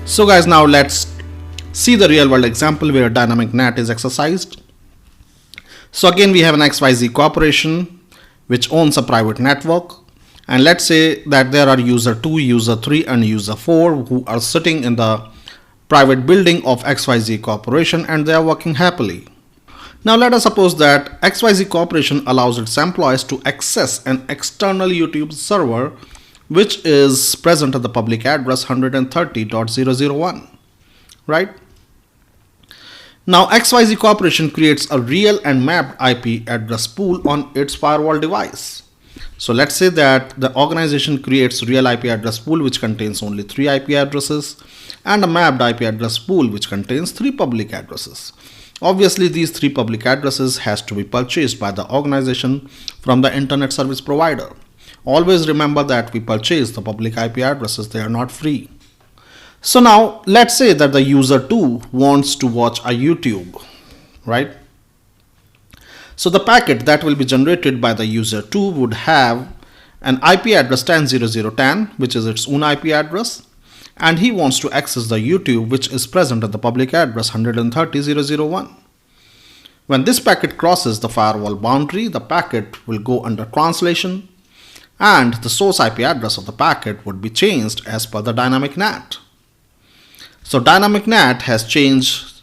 So guys, now let's see the real world example where dynamic NAT is exercised. So again, we have an XYZ corporation which owns a private network, and let's say that there are user 2, user 3 and user 4 who are sitting in the private building of XYZ corporation and they are working happily. Now let us suppose that XYZ corporation allows its employees to access an external YouTube server which is present at the public address 130.001, right? Now XYZ corporation creates a real and mapped IP address pool on its firewall device. So let's say that the organization creates real IP address pool which contains only 3 IP addresses and a mapped IP address pool which contains 3 public addresses. Obviously, these 3 public addresses has to be purchased by the organization from the internet service provider. Always remember that we purchase the public IP addresses, they are not free. So now let's say that the user 2 wants to watch a YouTube, right? So the packet that will be generated by the user 2 would have an IP address 10.0.0.10, which is its own IP address, and he wants to access the YouTube which is present at the public address 130.0.0.1. When this packet crosses the firewall boundary, the packet will go under translation and the source IP address of the packet would be changed as per the dynamic NAT. So dynamic NAT has changed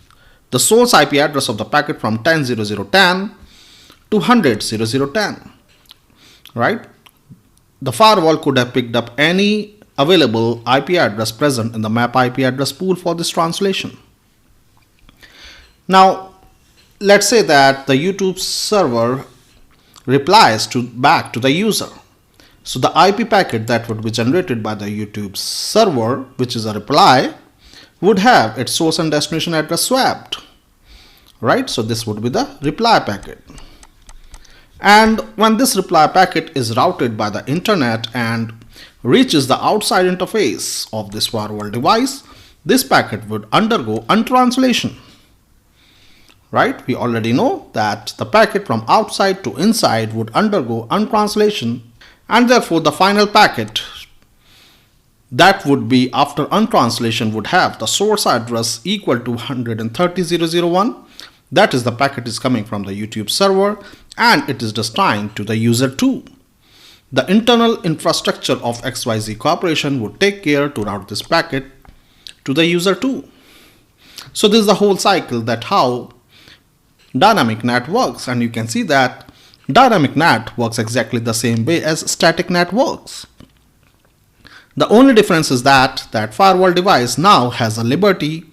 the source IP address of the packet from 10.0.0.10 to 100.0.0.10, right? The firewall could have picked up any available IP address present in the map IP address pool for this translation. Now let's say that the YouTube server replies back to the user. So the IP packet that would be generated by the YouTube server, which is a reply, would have its source and destination address swapped, right? So this would be the reply packet. And when this reply packet is routed by the internet and reaches the outside interface of this firewall device, this packet would undergo untranslation, right? We already know that the packet from outside to inside would undergo untranslation, and therefore the final packet that would be after untranslation would have the source address equal to 130.0.0.1. That is, the packet is coming from the YouTube server and it is destined to the user 2. The internal infrastructure of XYZ corporation would take care to route this packet to the user 2. So this is the whole cycle that how dynamic NAT works, and you can see that dynamic NAT works exactly the same way as static NAT works. The only difference is that firewall device now has a liberty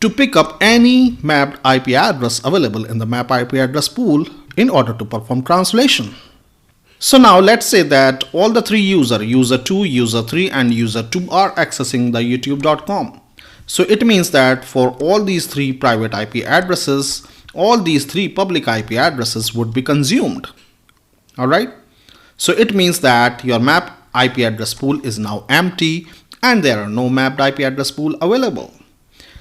to pick up any mapped IP address available in the map IP address pool in order to perform translation. So now let's say that all the 3 user 2, user 3 and user 2 are accessing the youtube.com. So it means that for all these 3 private IP addresses, all these 3 public IP addresses would be consumed. Alright. So it means that your map IP address pool is now empty and there are no mapped IP address pool available.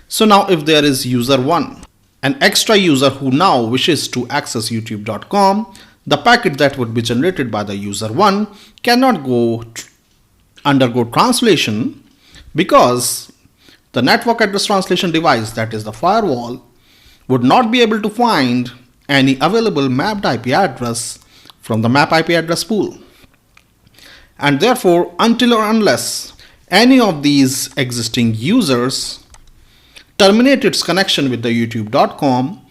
So now if there is user 1, an extra user who now wishes to access youtube.com, the packet that would be generated by the user 1 cannot undergo translation because the network address translation device, that is the firewall, would not be able to find any available mapped IP address from the map IP address pool. And therefore, until or unless any of these existing users terminate its connection with the youtube.com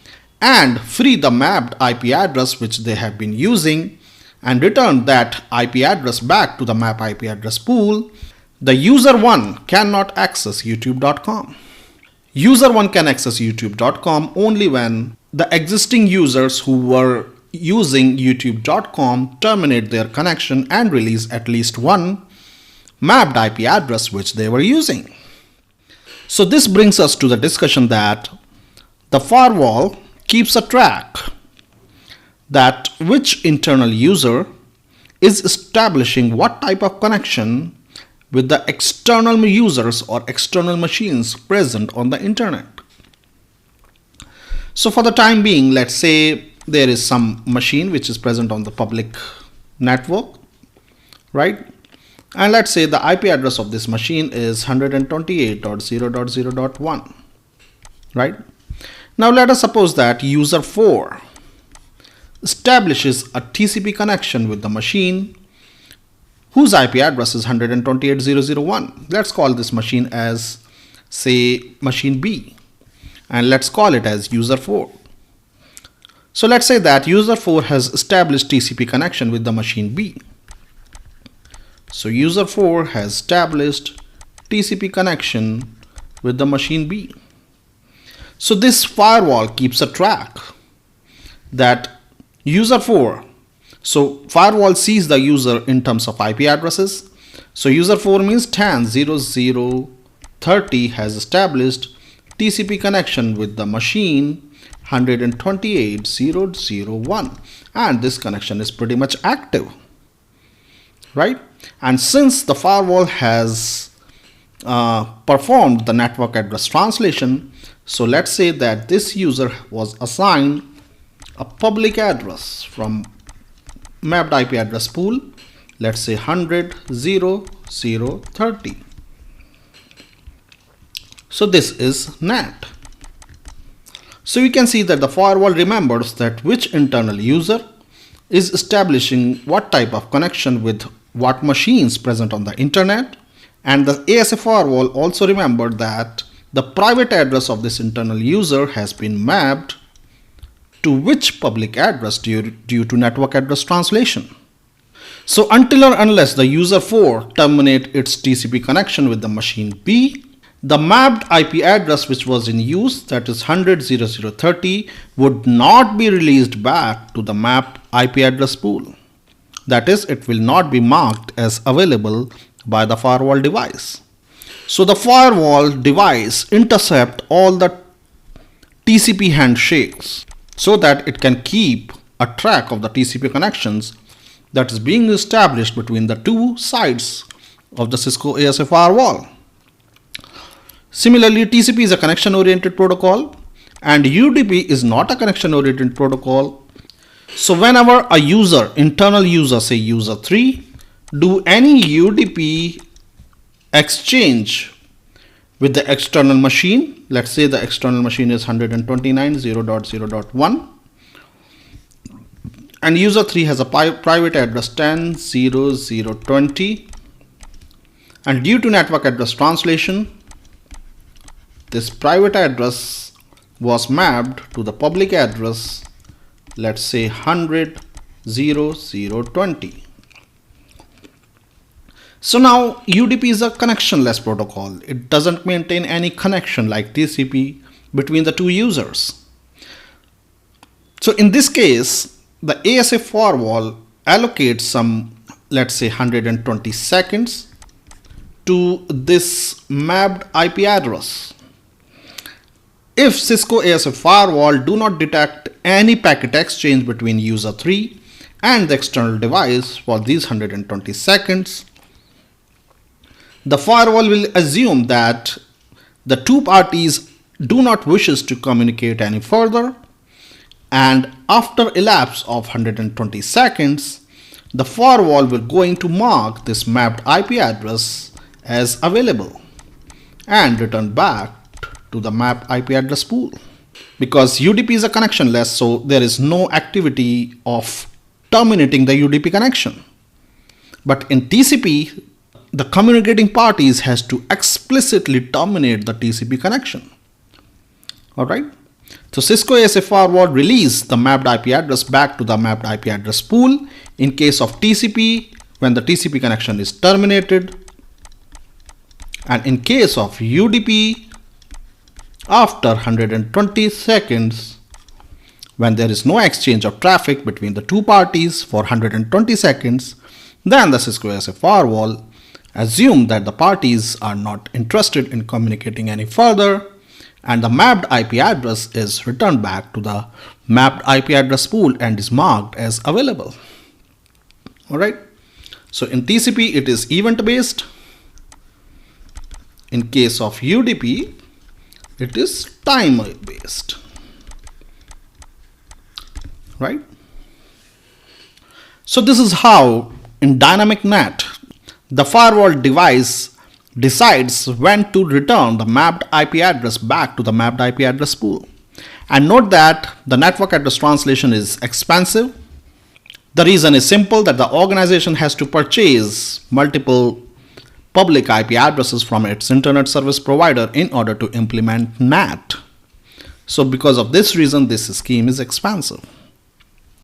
and free the mapped IP address which they have been using and return that IP address back to the map IP address pool, the user 1 cannot access youtube.com. User 1 can access youtube.com only when the existing users who were using youtube.com terminate their connection and release at least one mapped IP address which they were using. So this brings us to the discussion that the firewall keeps a track that which internal user is establishing what type of connection with the external users or external machines present on the internet. So for the time being, let's say there is some machine which is present on the public network, right? And let's say the IP address of this machine is 128.0.0.1, right? Now let us suppose that user 4 establishes a TCP connection with the machine whose IP address is 128.0.0.1. Let's call this machine as, say, machine B, and let's call it as user 4. So let's say that user 4 has established TCP connection with the machine B. So user 4 has established TCP connection with the machine B. So this firewall keeps a track that user 4, so firewall sees the user in terms of IP addresses. So user 4 means 10.0.0.30 has established TCP connection with the machine 128.0.0.1, and this connection is pretty much active, right? And since the firewall has performed the network address translation, so let's say that this user was assigned a public address from mapped IP address pool, let's say 100.0.0.30. So this is NAT. So you can see that the firewall remembers that which internal user is establishing what type of connection with what machines present on the internet, and the ASA firewall also remembered that the private address of this internal user has been mapped to which public address due to network address translation. So until or unless the user 4 terminates its TCP connection with the machine B, the mapped IP address which was in use, that is 100.0.0.30, would not be released back to the mapped IP address pool. That is, it will not be marked as available by the firewall device. So the firewall device intercept all the TCP handshakes so that it can keep a track of the TCP connections that is being established between the two sides of the Cisco ASA firewall. Similarly, TCP is a connection-oriented protocol and UDP is not a connection-oriented protocol. So whenever a user, internal user, say user 3, do any UDP exchange with the external machine, let's say the external machine is 129.0.0.1 and user 3 has a private address 10.0.0.20, and due to network address translation, this private address was mapped to the public address, let's say 100.0.0.20. So now UDP is a connectionless protocol. It doesn't maintain any connection like TCP between the two users. So in this case, the ASA firewall allocates some, let's say 120 seconds to this mapped IP address. If Cisco ASA firewall do not detect any packet exchange between user 3 and the external device for these 120 seconds, the firewall will assume that the two parties do not wishes to communicate any further, and after elapse of 120 seconds, the firewall will going to mark this mapped IP address as available and return back to the mapped IP address pool. Because UDP is a connectionless, so there is no activity of terminating the UDP connection. But in TCP, the communicating parties has to explicitly terminate the TCP connection. Alright. So Cisco ASA firewall release the mapped IP address back to the mapped IP address pool in case of TCP when the TCP connection is terminated, and in case of UDP after 120 seconds when there is no exchange of traffic between the two parties for 120 seconds, then the Cisco ASA firewall assume that the parties are not interested in communicating any further, and the mapped IP address is returned back to the mapped IP address pool and is marked as available. Alright. So in TCP it is event based. In case of UDP it is time based. Right. So this is how in dynamic NAT The firewall device decides when to return the mapped IP address back to the mapped IP address pool. And note that the network address translation is expensive. The reason is simple, that the organization has to purchase multiple public IP addresses from its internet service provider in order to implement NAT. So because of this reason, this scheme is expensive.